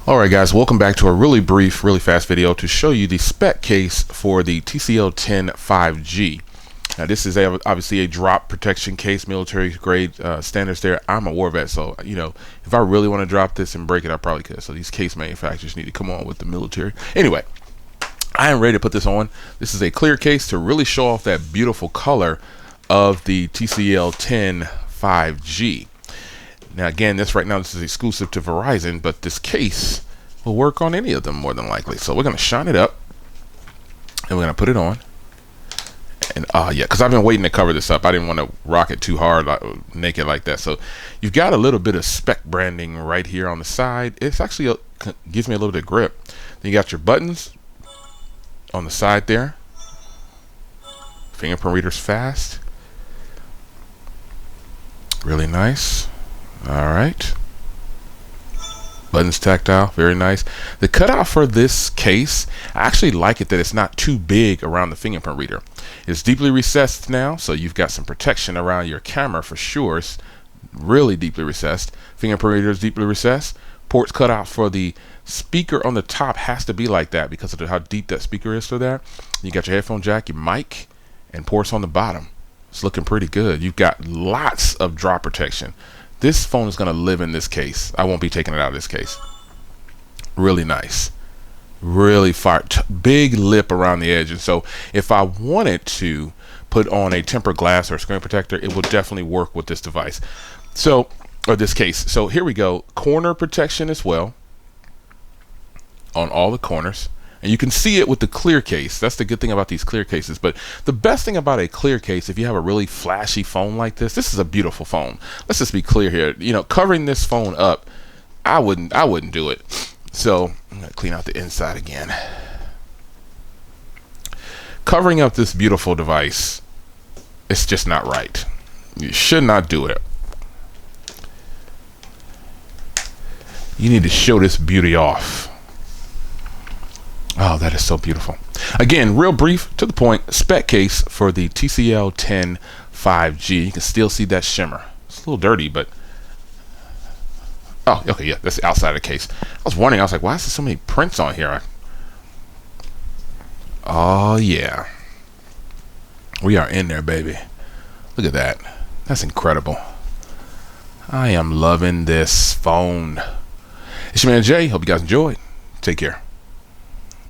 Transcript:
Alright guys, welcome back to a really brief, really fast video to show you the spec case for the TCL 10 5G. Now this is obviously a drop protection case, military grade standards there. I'm a war vet, so if I really want to drop this and break it, I probably could. So these case manufacturers need to come on with the military. Anyway, I am ready to put this on. This is a clear case to really show off that beautiful color of the TCL 10 5G. Now again, this is exclusive to Verizon, but this case will work on any of them more than likely. So we're going to shine it up and we're going to put it on. And yeah, because I've been waiting to cover this up. I didn't want to rock it too hard, naked like that. So you've got a little bit of Speck branding right here on the side. It's actually gives me a little bit of grip. Then you got your buttons on the side there. Fingerprint reader's fast. Really nice. All right, buttons tactile, very nice. The cutout for this case, I actually like it that it's not too big around the fingerprint reader. It's deeply recessed now, so you've got some protection around your camera for sure. It's really deeply recessed. Fingerprint reader is deeply recessed. Ports cut out for the speaker on the top has to be like that because of how deep that speaker is for that. You got your headphone jack, your mic, and ports on the bottom. It's looking pretty good. You've got lots of drop protection. This phone is going to live in this case. I won't be taking it out of this case. Really nice. Really fire. Big lip around the edge. And so if I wanted to put on a tempered glass or a screen protector, it will definitely work with this device. So, or this case. So here we go. Corner protection as well on all the corners. And you can see it with the clear case. That's the good thing about these clear cases. But the best thing about a clear case, if you have a really flashy phone like this is a beautiful phone. Let's just be clear here. Covering this phone up, I wouldn't do it. So I'm gonna clean out the inside again. Covering up this beautiful device, it's just not right. You should not do it. You need to show this beauty off. Oh, that is so beautiful. Again, real brief, to the point, spec case for the TCL 10 5G. You can still see that shimmer. It's a little dirty, but... Oh, okay, yeah, that's the outside of the case. I was wondering, I was like, why is there so many prints on here? Oh, yeah. We are in there, baby. Look at that. That's incredible. I am loving this phone. It's your man, Jay. Hope you guys enjoyed. Take care.